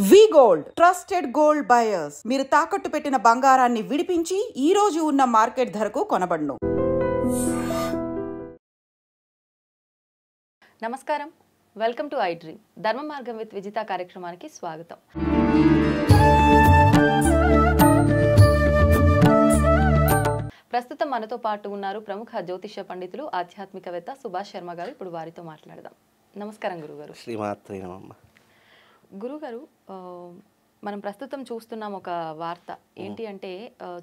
వి gold trusted gold buyers మీరు తాకట్టు పెట్టిన బంగారాన్ని విడిపించి ఈ రోజు ఉన్న మార్కెట్ ధరకు కొనబడును. నమస్కారం, వెల్కమ్ టు ఐ డ్రీమ్ ధర్మ మార్గం విత్ విజిత కార్యక్రమానికి స్వాగతం. ప్రస్తుతం మనతో పాటు ఉన్నారు ప్రముఖ జ్యోతిష పండితులు ఆధ్యాత్మికవేత్త సుభాష్ శర్మ గారు. ఇప్పుడు వారితో మాట్లాడదాం. నమస్కారం గురుగారు. శ్రీమాత్రే నమః. గురుగారు, మనం ప్రస్తుతం చూస్తున్నాం ఒక వార్త. ఏంటి అంటే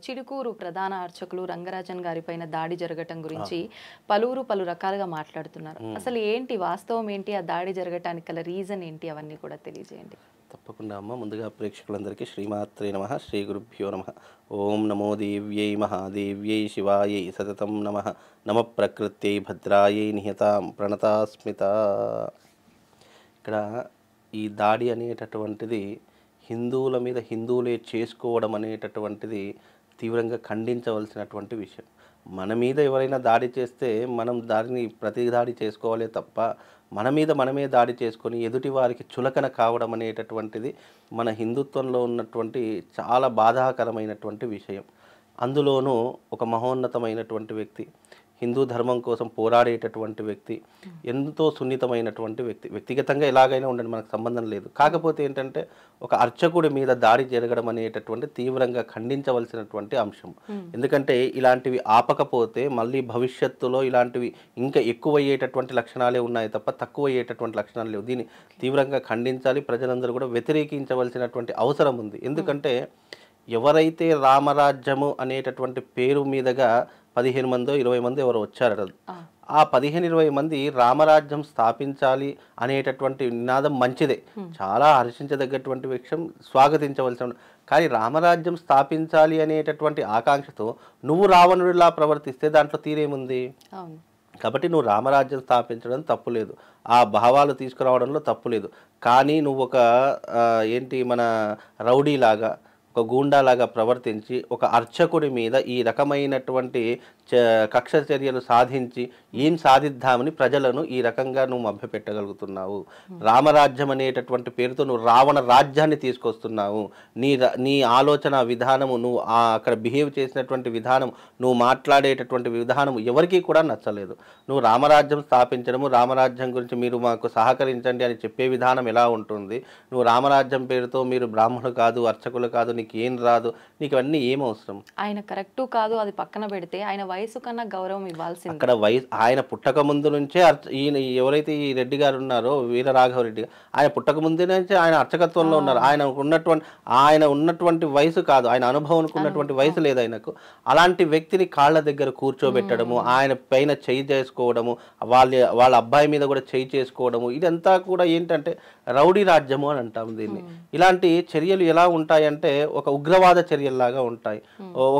చిడుకూరు ప్రధాన అర్చకులు రంగరాజన్ గారి పైన దాడి జరగటం గురించి పలువురు పలు రకాలుగా మాట్లాడుతున్నారు. అసలు ఏంటి వాస్తవం, ఏంటి ఆ దాడి జరగటానికి గల రీజన్ ఏంటి, అవన్నీ కూడా తెలియజేయండి. తప్పకుండా అమ్మ. ముందుగా ప్రేక్షకులందరికీ శ్రీమాత్రే నమః, శ్రీ గురుభ్యో నమః. ఓం నమో దేవ్యై మహాదేవ్యై శివాయై సతతం నమః. నమ ప్రకృత్యై భద్రాయై నిహతాం ప్రణతాస్మిత. ఇక్కడ ఈ దాడి అనేటటువంటిది హిందువుల మీద హిందువులే చేసుకోవడం అనేటటువంటిది తీవ్రంగా ఖండించవలసినటువంటి విషయం. మన మీద ఎవరైనా దాడి చేస్తే మనం దాడిని ప్రతి దాడి చేసుకోవాలే తప్ప మన మీద మనమే దాడి చేసుకొని ఎదుటి వారికి చులకన కావడం అనేటటువంటిది మన హిందుత్వంలో ఉన్నటువంటి చాలా బాధాకరమైనటువంటి విషయం. అందులోనూ ఒక మహోన్నతమైనటువంటి వ్యక్తి, హిందూ ధర్మం కోసం పోరాడేటటువంటి వ్యక్తి, ఎంతో సున్నితమైనటువంటి వ్యక్తి. వ్యక్తిగతంగా ఎలాగైనా ఉండండి, మనకు సంబంధం లేదు. కాకపోతే ఏంటంటే ఒక అర్చకుడి మీద దాడి జరగడం అనేటటువంటి తీవ్రంగా ఖండించవలసినటువంటి అంశం. ఎందుకంటే ఇలాంటివి ఆపకపోతే మళ్ళీ భవిష్యత్తులో ఇలాంటివి ఇంకా ఎక్కువయ్యేటటువంటి లక్షణాలే ఉన్నాయి తప్ప తక్కువ అయ్యేటటువంటి లక్షణాలు లేవు. దీన్ని తీవ్రంగా ఖండించాలి. ప్రజలందరూ కూడా వ్యతిరేకించవలసినటువంటి అవసరం ఉంది. ఎందుకంటే ఎవరైతే రామరాజ్యము అనేటటువంటి పేరు మీదుగా 15 మందో 20 మంది ఎవరు వచ్చారు, ఆ 15-20 మంది రామరాజ్యం స్థాపించాలి అనేటటువంటి నినాదం మంచిదే, చాలా హర్షించదగ్గటువంటి విషయం, స్వాగతించవలసిన. కానీ రామరాజ్యం స్థాపించాలి అనేటటువంటి ఆకాంక్షతో నువ్వు రావణుడిలా ప్రవర్తిస్తే దాంట్లో తీరేముంది? కాబట్టి నువ్వు రామరాజ్యం స్థాపించడం తప్పులేదు, ఆ భావాలు తీసుకురావడంలో తప్పులేదు. కానీ నువ్వు ఒక మన రౌడీలాగా, ఒక గూండాలాగా ప్రవర్తించి ఒక అర్చకుడి మీద ఈ రకమైనటువంటి కక్ష చర్యలు సాధించి ఏం సాధిద్దామని ప్రజలను ఈ రకంగా నువ్వు మభ్యపెట్టగలుగుతున్నావు. రామరాజ్యం అనేటటువంటి పేరుతో నువ్వు రావణ రాజ్యాన్ని తీసుకొస్తున్నావు. నీ ఆలోచన విధానము, నువ్వు అక్కడ బిహేవ్ చేసినటువంటి విధానం, నువ్వు మాట్లాడేటటువంటి విధానం ఎవరికీ కూడా నచ్చలేదు. నువ్వు రామరాజ్యం స్థాపించడము, రామరాజ్యం గురించి మీరు మాకు సహకరించండి అని చెప్పే విధానం ఎలా ఉంటుంది? నువ్వు రామరాజ్యం పేరుతో మీరు బ్రాహ్మణులు కాదు, అర్చకులు కాదు, నీకు ఏం రాదు, నీకు అవన్నీ ఏం అవసరం? ఆయన కరెక్టు కాదు అది పక్కన పెడితే ఆయన వయసు కన్నా గౌరవం ఇవ్వాల్సింది. అక్కడ ఆయన పుట్టక ముందు నుంచే ఈయన ఎవరైతే ఈ రెడ్డి గారు ఉన్నారో, వీరరాఘవరెడ్డి గారు, ఆయన పుట్టక ముందు నుంచే ఆయన అర్చకత్వంలో ఉన్నారు. ఆయన ఉన్నటువంటి వయసు కాదు, ఆయన అనుభవానికి ఉన్నటువంటి వయసు లేదు ఆయనకు. అలాంటి వ్యక్తిని కాళ్ళ దగ్గర కూర్చోబెట్టడము, ఆయన పైన చేయి చేసుకోవడము, వాళ్ళ అబ్బాయి మీద కూడా చేయి చేసుకోవడము, ఇదంతా కూడా ఏంటంటే రౌడీ రాజ్యము అని అంటాము దీన్ని. ఇలాంటి చర్యలు ఎలా ఉంటాయంటే ఒక ఉగ్రవాద చర్యల్లాగా ఉంటాయి.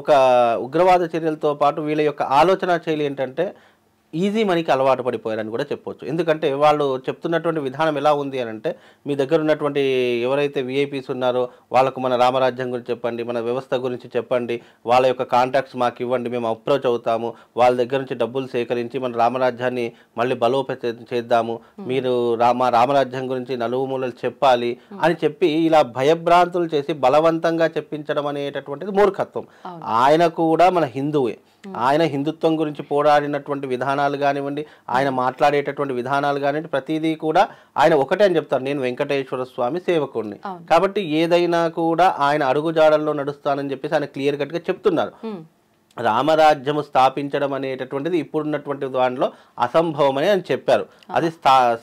ఒక ఉగ్రవాద చర్యలతో పాటు వీళ్ళ యొక్క ఆలోచన శైలి ఏంటంటే ఈజీ మనీకి అలవాటు పడిపోయారని కూడా చెప్పొచ్చు. ఎందుకంటే వాళ్ళు చెప్తున్నటువంటి విధానం ఎలా ఉంది అని అంటే, మీ దగ్గర ఉన్నటువంటి ఎవరైతే విఐపీస్ ఉన్నారో వాళ్ళకు మన రామరాజ్యం గురించి చెప్పండి, మన వ్యవస్థ గురించి చెప్పండి, వాళ్ళ యొక్క కాంటాక్ట్స్ మాకు ఇవ్వండి, మేము అప్రోచ్ అవుతాము, వాళ్ళ దగ్గర నుంచి డబ్బులు సేకరించి మన రామరాజ్యాన్ని మళ్ళీ బలోపేతం చేద్దాము, మీరు రామరాజ్యం గురించి నలుమూలలు చెప్పాలి అని చెప్పి ఇలా భయభ్రాంతులు చేసి బలవంతంగా చెప్పించడం అనేటటువంటిది మూర్ఖత్వం. ఆయన కూడా మన హిందువే. ఆయన హిందుత్వం గురించి పోరాడినటువంటి విధానాలు కానివ్వండి, ఆయన మాట్లాడేటటువంటి విధానాలు కానివ్వండి, ప్రతిదీ కూడా ఆయన ఒకటే అని చెప్తారు, నేను వెంకటేశ్వర స్వామి సేవకుడిని. కాబట్టి ఏదైనా కూడా ఆయన అడుగుజాడల్లో నడుస్తానని చెప్పేసి ఆయన క్లియర్ కట్గా చెప్తున్నారు. రామరాజ్యము స్థాపించడం అనేటటువంటిది ఇప్పుడున్నటువంటి దాంట్లో అసంభవమని అని చెప్పారు. అది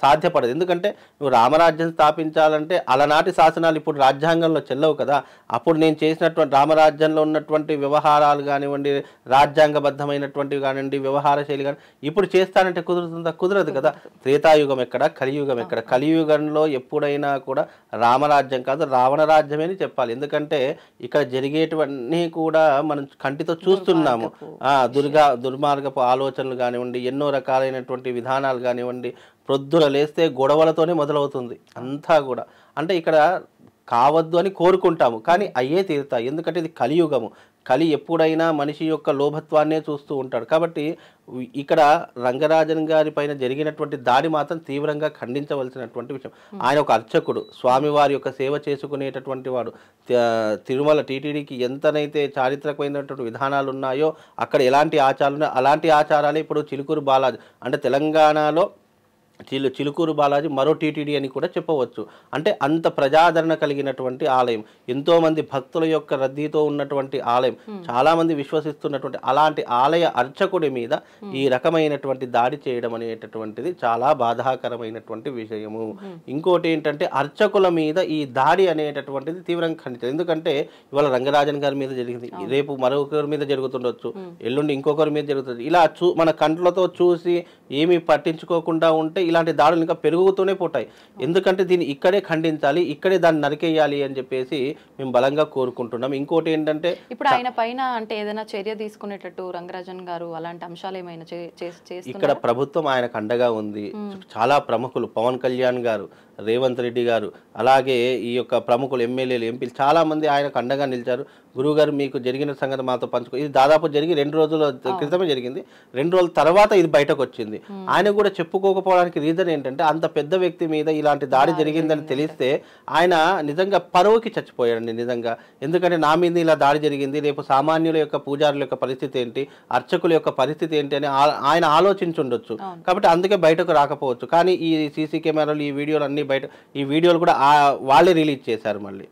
సాధ్యపడదు. ఎందుకంటే నువ్వు రామరాజ్యం స్థాపించాలంటే అలనాటి శాసనాలు ఇప్పుడు రాజ్యాంగంలో చెల్లవు కదా. అప్పుడు నేను చేసినటువంటి రామరాజ్యంలో ఉన్నటువంటి వ్యవహారాలు కానివ్వండి, రాజ్యాంగబద్ధమైనటువంటివి కానివ్వండి, వ్యవహార శైలి కానీ ఇప్పుడు చేస్తానంటే కుదురుతుందా? కుదరదు కదా. త్రేతాయుగం ఎక్కడ, కలియుగం ఎక్కడ? కలియుగంలో ఎప్పుడైనా కూడా రామరాజ్యం కాదు, రావణ రాజ్యమే అని చెప్పాలి. ఎందుకంటే ఇక్కడ జరిగేటివన్నీ కూడా మనం కంటితో చూస్తున్నాం. దుర్మార్గపు ఆలోచనలు కానివ్వండి, ఎన్నో రకాలైనటువంటి విధానాలు కానివ్వండి, ప్రొద్దున లేస్తే గొడవలతోనే మొదలవుతుంది అంతా కూడా. అంటే ఇక్కడ కావద్దు అని కోరుకుంటాము, కానీ అయ్యే తీరుతాయి. ఎందుకంటే ఇది కలియుగము. కలి ఎప్పుడైనా మనిషి యొక్క లోభత్వాన్నే చూస్తూ ఉంటాడు. కాబట్టి ఇక్కడ రంగరాజన్ గారి పైన జరిగినటువంటి దాడి మాత్రం తీవ్రంగా ఖండించవలసినటువంటి విషయం. ఆయన ఒక అర్చకుడు, స్వామివారి యొక్క సేవ చేసుకునేటటువంటి వాడు. తిరుమల టీటీడీకి ఎంతనైతే చారిత్రకమైనటువంటి విధానాలు ఉన్నాయో అక్కడ ఎలాంటి ఆచారాలు ఉన్నాయో అలాంటి ఆచారాలే ఇప్పుడు చిలుకూరు బాలాజీ అంటే తెలంగాణలో చిలుకూరు బాలాజీ మరో టీటీడీ అని కూడా చెప్పవచ్చు. అంటే అంత ప్రజాదరణ కలిగినటువంటి ఆలయం, ఎంతోమంది భక్తుల యొక్క రద్దీతో ఉన్నటువంటి ఆలయం, చాలామంది విశ్వసిస్తున్నటువంటి అలాంటి ఆలయ అర్చకుడి మీద ఈ రకమైనటువంటి దాడి చేయడం అనేటటువంటిది చాలా బాధాకరమైనటువంటి విషయము. ఇంకోటి ఏంటంటే అర్చకుల మీద ఈ దాడి అనేటటువంటిది తీవ్రంగా ఖండించారు. ఎందుకంటే ఇవాళ రంగరాజన్ గారి మీద జరిగింది, రేపు మరొకరి మీద జరుగుతుండొచ్చు, ఎల్లుండి ఇంకొకరి మీద జరుగుతుంది. ఇలా మన కంట్లతో చూసి ఏమీ పట్టించుకోకుండా ఉంటే ఇలాంటి దాడులు ఇంకా పెరుగుతూనే పోతాయి. ఎందుకంటే దీన్ని ఇక్కడే ఖండించాలి, ఇక్కడే దాన్ని నరికేయాలి అని చెప్పేసి మేము బలంగా కోరుకుంటున్నాం. ఇంకోటి ఏంటంటే ఇప్పుడు ఆయన పైన అంటే ఏదైనా చర్య తీసుకునేటట్టు రంగరాజన్ గారు అలాంటి అంశాలు ఏమైనా ఇక్కడ ప్రభుత్వం ఆయనకు అండగా ఉంది. చాలా ప్రముఖులు, పవన్ కళ్యాణ్ గారు, రేవంత్ రెడ్డి గారు, అలాగే ఈ యొక్క ప్రముఖులు ఎమ్మెల్యేలు, ఎంపీలు చాలా మంది ఆయనకు అండగా నిలిచారు. గురువుగారు మీకు జరిగిన సంగతి మాతో పంచుకో. ఇది దాదాపు జరిగి 2 రోజుల క్రితమే జరిగింది. 2 రోజుల తర్వాత ఇది బయటకు వచ్చింది. ఆయన కూడా చెప్పుకోకపోవడానికి రీజన్ ఏంటంటే అంత పెద్ద వ్యక్తి మీద ఇలాంటి దాడి జరిగిందని తెలిస్తే ఆయన నిజంగా పరువుకి చచ్చిపోయాడండి నిజంగా. ఎందుకంటే నా మీద ఇలా దాడి జరిగింది, రేపు సామాన్యుల యొక్క పూజారుల యొక్క పరిస్థితి ఏంటి, అర్చకుల యొక్క పరిస్థితి ఏంటి అని ఆయన ఆలోచించుండొచ్చు. కాబట్టి అందుకే బయటకు రాకపోవచ్చు. కానీ ఈ సీసీ కెమెరాలు, ఈ వీడియోలు అన్ని బయట, ఈ వీడియోలు కూడా వాళ్ళే రిలీజ్ చేశారు. మళ్ళీ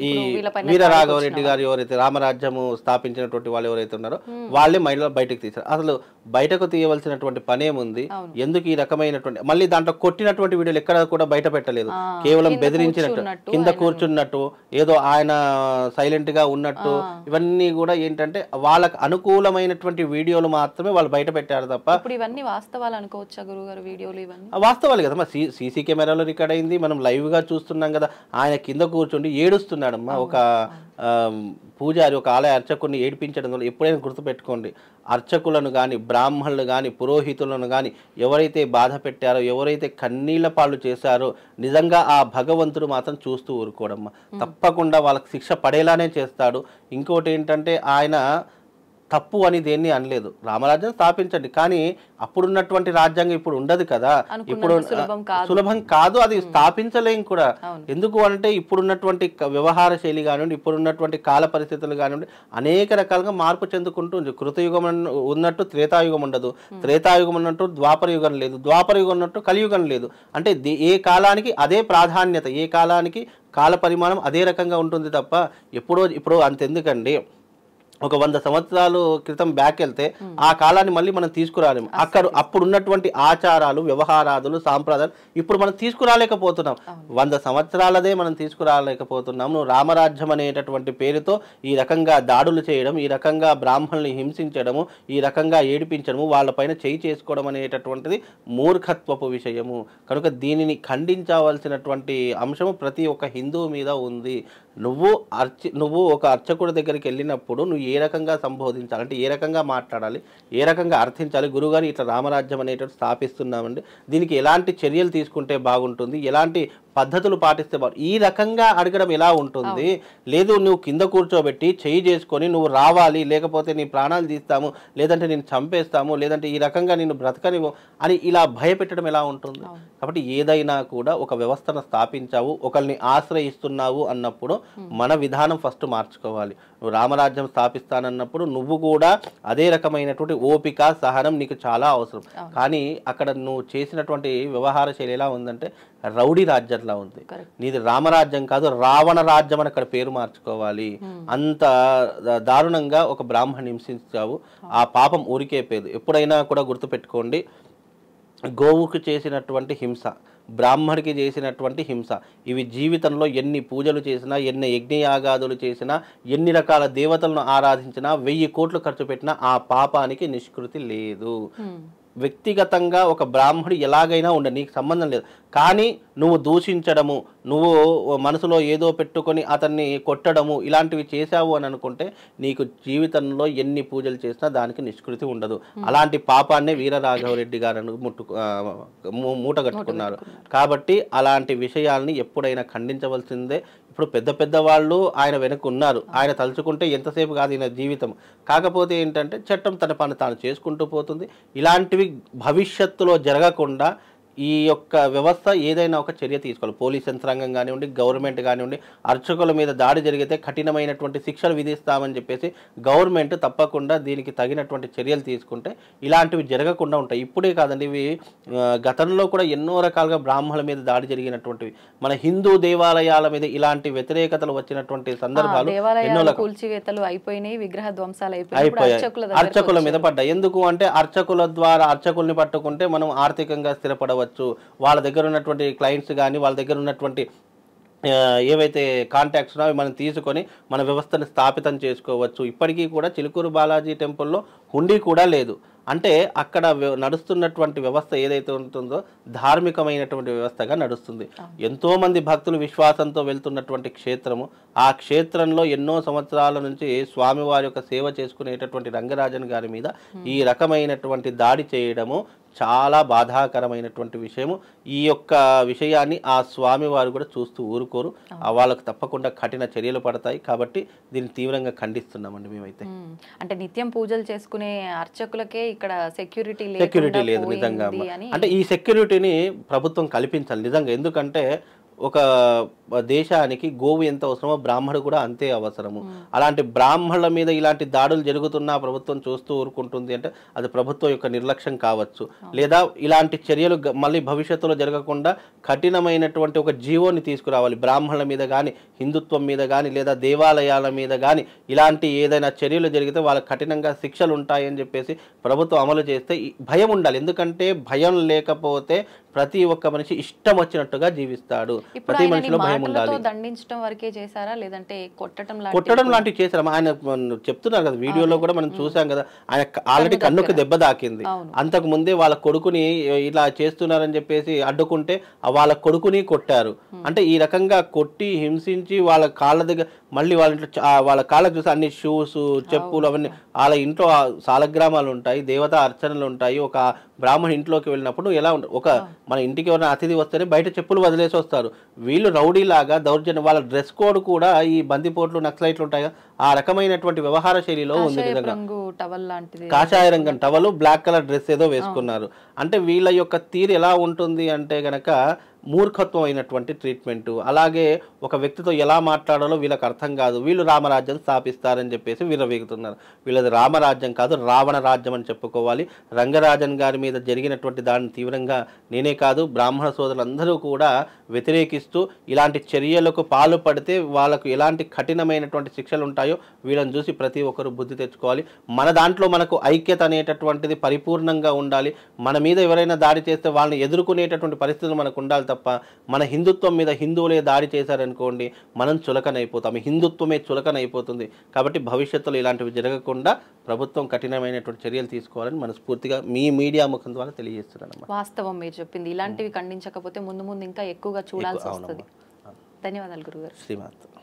ఈ వీరరాఘవరెడ్డి గారు ఎవరైతే రామరాజ్యము స్థాపించినటువంటి వాళ్ళు ఎవరైతే ఉన్నారో వాళ్ళే మహిళలు బయటకు తీశారు. అసలు బయటకు తీయవలసినటువంటి పనేముంది, ఎందుకు ఈ రకమైనటువంటి మళ్ళీ దాంట్లో కొట్టినటువంటి వీడియోలు ఎక్కడ కూడా బయట పెట్టలేదు. కేవలం బెదిరించినట్టు, కింద కూర్చున్నట్టు, ఏదో ఆయన సైలెంట్ గా ఉన్నట్టు, ఇవన్నీ కూడా ఏంటంటే వాళ్ళకు అనుకూలమైనటువంటి వీడియోలు మాత్రమే వాళ్ళు బయట పెట్టారు తప్ప ఇవన్నీ వాస్తవాలు అనుకోవచ్చా గురుగారు? వీడియోలు ఇవన్నీ వాస్తవాలు కదా, సీసీ కెమెరాలో రికార్డ్ అయింది, మనం లైవ్ గా చూస్తున్నాం కదా. ఆయన కింద కూర్చుండి ఏడుస్తున్నాడమ్మా. ఒక పూజారి, ఒక ఆలయ అర్చకుడిని ఏడిపించడం వల్ల ఎప్పుడైనా గుర్తుపెట్టుకోండి, అర్చకులను కానీ, బ్రాహ్మణులు కానీ, పురోహితులను కానీ ఎవరైతే బాధ పెట్టారో, ఎవరైతే కన్నీళ్ల పాలు చేశారో నిజంగా ఆ భగవంతుడు మాత్రం చూస్తూ ఊరుకోడమ్మా. తప్పకుండా వాళ్ళకి శిక్ష పడేలానే చేస్తాడు. ఇంకోటి ఏంటంటే ఆయన తప్పు అని దేన్ని అనలేదు. రామరాజ్యం స్థాపించండి, కానీ అప్పుడున్నటువంటి రాజ్యాంగం ఇప్పుడు ఉండదు కదా. ఇప్పుడు సులభం కాదు, అది స్థాపించలేం కూడా. ఎందుకు అంటే ఇప్పుడున్నటువంటి వ్యవహార శైలి కానివ్వండి, ఇప్పుడున్నటువంటి కాల పరిస్థితులు కానివ్వండి, అనేక రకాలుగా మార్పు చెందుకుంటుంది. కృతయుగం ఉన్నట్టు త్రేతాయుగం ఉండదు, త్రేతాయుగం ఉన్నట్టు ద్వాపర యుగం లేదు, ద్వాపర యుగం ఉన్నట్టు కలియుగం లేదు. అంటే ఏ కాలానికి అదే ప్రాధాన్యత, ఏ కాలానికి కాల పరిమాణం అదే రకంగా ఉంటుంది తప్ప ఇప్పుడు అంతెందుకండి. ఒక 100 సంవత్సరాలు క్రితం బ్యాక్ వెళ్తే ఆ కాలాన్ని మళ్ళీ మనం తీసుకురాలేము. అప్పుడు ఉన్నటువంటి ఆచారాలు, వ్యవహారాదులు, సాంప్రదాయాలు ఇప్పుడు మనం తీసుకురాలేకపోతున్నాం. 100 సంవత్సరాలదే మనం తీసుకురాలేకపోతున్నాం. నువ్వు రామరాజ్యం అనేటటువంటి పేరుతో ఈ రకంగా దాడులు చేయడం, ఈ రకంగా బ్రాహ్మణుల్ని హింసించడము, ఈ రకంగా ఏడిపించడము, వాళ్ళపైన చేయి చేసుకోవడం అనేటటువంటిది మూర్ఖత్వపు విషయము. కనుక దీనిని ఖండించవలసినటువంటి అంశము ప్రతి ఒక్క హిందువు మీద ఉంది. నువ్వు ఒక అర్చకుడి దగ్గరికి వెళ్ళినప్పుడు నువ్వు ఏ రకంగా సంబోధించాలంటే, ఏ రకంగా మాట్లాడాలి, ఏ రకంగా అర్థించాలి. గురువుగారు ఇట్లా రామరాజ్యం అనేటువంటి స్థాపిస్తున్నామండి, దీనికి ఎలాంటి చర్యలు తీసుకుంటే బాగుంటుంది, ఎలాంటి పద్ధతులు పాటిస్తే ఈ రకంగా అడగడం ఎలా ఉంటుంది? లేదు నువ్వు కింద కూర్చోబెట్టి చేయి చేసుకొని నువ్వు రావాలి, లేకపోతే నీ ప్రాణాలు తీస్తాము, లేదంటే నేను చంపేస్తాము, లేదంటే ఈ రకంగా నేను బ్రతకనివ్వు అని ఇలా భయపెట్టడం ఎలా ఉంటుంది? కాబట్టి ఏదైనా కూడా ఒక వ్యవస్థను స్థాపించావు, ఒకరిని ఆశ్రయిస్తున్నావు అన్నప్పుడు మన విధానం ఫస్ట్ మార్చుకోవాలి. నువ్వు రామరాజ్యం స్థాపిస్తానన్నప్పుడు నువ్వు కూడా అదే రకమైనటువంటి ఓపిక, సహనం నీకు చాలా అవసరం. కానీ అక్కడ నువ్వు చేసినటువంటి వ్యవహార శైలి ఎలా ఉందంటే రౌడీ రాజ్యంలా ఉంది. నీది రామరాజ్యం కాదు, రావణ రాజ్యం అని అక్కడ పేరు మార్చుకోవాలి. అంత దారుణంగా ఒక బ్రాహ్మణ్ హింసించావు, ఆ పాపం ఊరికే పేరు. ఎప్పుడైనా కూడా గుర్తుపెట్టుకోండి, గోవుకు చేసినటువంటి హింస, బ్రాహ్మడికి చేసినటువంటి హింస, ఇవి జీవితంలో ఎన్ని పూజలు చేసినా, ఎన్ని యజ్ఞయాగాదులు చేసినా, ఎన్ని రకాల దేవతలను ఆరాధించినా, 1000 కోట్లు ఖర్చు పెట్టినా ఆ పాపానికి నిష్కృతి లేదు. వ్యక్తిగతంగా ఒక బ్రాహ్మడు ఎలాగైనా ఉండ, నీకు సంబంధం లేదు. కానీ నువ్వు దూషించడము, నువ్వు మనసులో ఏదో పెట్టుకొని అతన్ని కొట్టడము, ఇలాంటివి చేశావు అని అనుకుంటే నీకు జీవితంలో ఎన్ని పూజలు చేసినా దానికి నిష్కృతి ఉండదు. అలాంటి పాపాన్నే వీరరాఘవరెడ్డి గారు మూటగట్టుకున్నారు. కాబట్టి అలాంటి విషయాల్ని ఎప్పుడైనా ఖండించవలసిందే. ఇప్పుడు పెద్ద పెద్ద వాళ్ళు ఆయన వెనక ఉన్నారు. ఆయన తలుచుకుంటే ఎంతసేపు కాదు ఈయన జీవితం. కాకపోతే ఏంటంటే చట్టం తన పని తాను చేసుకుంటూ పోతుంది. ఇలాంటివి భవిష్యత్తులో జరగకుండా ఈ యొక్క వ్యవస్థ ఏదైనా ఒక చర్య తీసుకోవాలి. పోలీస్ యంత్రాంగం కానివ్వండి, గవర్నమెంట్ కానివ్వండి, అర్చకుల మీద దాడి జరిగితే కఠినమైనటువంటి శిక్షలు విధిస్తామని చెప్పేసి గవర్నమెంట్ తప్పకుండా దీనికి తగినటువంటి చర్యలు తీసుకుంటే ఇలాంటివి జరగకుండా ఉంటాయి. ఇప్పుడే కాదండి, ఇవి గతంలో కూడా ఎన్నో రకాలుగా బ్రాహ్మణుల మీద దాడి జరిగినటువంటివి, మన హిందూ దేవాలయాల మీద ఇలాంటి వ్యతిరేకతలు వచ్చినటువంటి సందర్భాలు ఎన్నో కూల్చివేతలు అయిపోయినాయి, విగ్రహ ధ్వంసాలు అయిపోయాయి, అర్చకుల మీద పడ్డాయి. ఎందుకు అంటే అర్చకుల ద్వారా అర్చకుల్ని పట్టుకుంటే మనం ఆర్థికంగా స్థిరపడవచ్చు, వాళ్ళ దగ్గర ఉన్నటువంటి క్లయింట్స్ కానీ వాళ్ళ దగ్గర ఉన్నటువంటి ఏవైతే కాంటాక్ట్స్ అవి మనం తీసుకొని మన వ్యవస్థను స్థాపితం చేసుకోవచ్చు. ఇప్పటికీ కూడా చిలుకూరు బాలాజీ టెంపుల్లో హుండీ కూడా లేదు. అంటే అక్కడ నడుస్తున్నటువంటి వ్యవస్థ ఏదైతే ఉంటుందో ధార్మికమైనటువంటి వ్యవస్థగా నడుస్తుంది. ఎంతోమంది భక్తులు విశ్వాసంతో వెళ్తున్నటువంటి క్షేత్రము. ఆ క్షేత్రంలో ఎన్నో సంవత్సరాల నుంచి స్వామివారి యొక్క సేవ చేసుకునేటటువంటి రంగరాజన్ గారి మీద ఈ రకమైనటువంటి దాడి చేయడము చాలా బాధాకరమైనటువంటి విషయము. ఈ యొక్క విషయాన్ని ఆ స్వామివారు కూడా చూస్తూ ఊరుకోరు. వాళ్ళకు తప్పకుండా కఠిన చర్యలు పడతాయి. కాబట్టి దీన్ని తీవ్రంగా ఖండిస్తున్నామండి మేమైతే. అంటే నిత్యం పూజలు చేసుకునే అర్చకులకే ఇక్కడ సెక్యూరిటీ లేదు నిజంగా. అంటే ఈ సెక్యూరిటీని ప్రభుత్వం కల్పించాలి నిజంగా. ఎందుకంటే ఒక దేశానికి గోవు ఎంత అవసరమో బ్రాహ్మడు కూడా అంతే అవసరము. అలాంటి బ్రాహ్మణుల మీద ఇలాంటి దాడులు జరుగుతున్నా ప్రభుత్వం చూస్తూ ఊరుకుంటుంది అంటే అది ప్రభుత్వం యొక్క నిర్లక్ష్యం కావచ్చు. లేదా ఇలాంటి చర్యలు మళ్ళీ భవిష్యత్తులో జరగకుండా కఠినమైనటువంటి ఒక జీవోని తీసుకురావాలి. బ్రాహ్మణుల మీద కానీ, హిందుత్వం మీద కానీ, లేదా దేవాలయాల మీద కానీ ఇలాంటి ఏదైనా చర్యలు జరిగితే వాళ్ళకి కఠినంగా శిక్షలు ఉంటాయని చెప్పేసి ప్రభుత్వం అమలు చేస్తే భయం ఉండాలి. ఎందుకంటే భయం లేకపోతే ప్రతి ఒక్క మనిషి ఇష్టం వచ్చినట్టుగా జీవిస్తాడు. ప్రతి మనిషిలో భయం ఉండాలి. దండించడం వరకే చేశారా లేదంటే కొట్టడం లాంటివి చేశారా? ఆయన చెప్తున్నారు కదా వీడియోలో కూడా మనం చూసాం కదా, ఆయన ఆల్రెడీ కన్నుకు దెబ్బ తాకింది. అంతకు ముందే వాళ్ళ కొడుకుని ఇలా చేస్తున్నారని చెప్పేసి అడ్డుకుంటే వాళ్ళ కొడుకుని కొట్టారు. అంటే ఈ రకంగా కొట్టి హింసించి వాళ్ళ కాళ్ళ దగ్గర మళ్ళీ వాళ్ళ ఇంట్లో వాళ్ళ కాళ్ళకు చూసి అన్ని షూస్, చెప్పులు అవన్నీ వాళ్ళ ఇంట్లో సాలగ్రామాలు ఉంటాయి, దేవతా అర్చనలు ఉంటాయి. ఒక బ్రాహ్మణ ఇంట్లోకి వెళ్ళినప్పుడు ఎలా ఉంటుంది, ఒక మన ఇంటికి ఎవరైనా అతిథి వస్తేనే బయట చెప్పులు వదిలేసి వస్తారు. వీళ్ళు రౌడీలాగా దౌర్జన్యం, వాళ్ళ డ్రెస్ కోడ్ కూడా ఈ బందిపోట్లు నక్సలైట్లు ఉంటాయి ఆ రకమైనటువంటి వ్యవహార శైలిలో ఉంది. నిజంగా కాషాయ రంగం టవలు, బ్లాక్ కలర్ డ్రెస్ ఏదో వేసుకున్నారు. అంటే వీళ్ళ యొక్క తీరు ఎలా ఉంటుంది అంటే గనక మూర్ఖత్వం అయినటువంటి ట్రీట్మెంటు. అలాగే ఒక వ్యక్తితో ఎలా మాట్లాడాలో వీళ్ళకి అర్థం కాదు. వీళ్ళు రామరాజ్యం స్థాపిస్తారని చెప్పేసి విర్రవీగుతున్నారు. వీళ్ళది రామరాజ్యం కాదు, రావణ రాజ్యం అని చెప్పుకోవాలి. రంగరాజన్ గారి మీద జరిగినటువంటి దాన్ని తీవ్రంగా నేనే కాదు బ్రాహ్మణ సోదరులందరూ కూడా వ్యతిరేకిస్తూ ఇలాంటి చర్యలకు పాల్పడితే వాళ్ళకు ఎలాంటి కఠినమైనటువంటి శిక్షలు ఉంటాయో వీళ్ళని చూసి ప్రతి ఒక్కరు బుద్ధి తెచ్చుకోవాలి. మన దాంట్లో మనకు ఐక్యత అనేటటువంటిది పరిపూర్ణంగా ఉండాలి. మన మీద ఎవరైనా దాడి చేస్తే వాళ్ళని ఎదుర్కొనేటటువంటి పరిస్థితులు మనకు ఉండాలి తప్ప మన హిందుత్వం మీద హిందువులే దాడి చేశారనుకోండి మనం చులకనైపోతాం, హిందుత్వమే చులకనైపోతుంది. కాబట్టి భవిష్యత్తులో ఇలాంటివి జరగకుండా ప్రభుత్వం కఠినమైనటువంటి చర్యలు తీసుకోవాలని మనస్ఫూర్తిగా మీ మీడియా ముఖం ద్వారా తెలియజేస్తున్నాను. వాస్తవం మీరు చెప్పింది. ఇలాంటివి ఖండించకపోతే ముందు ముందు ఇంకా ఎక్కువగా చూడాల్సి వస్తుంది. ధన్యవాదాలు గురుగారు. శ్రీమాత.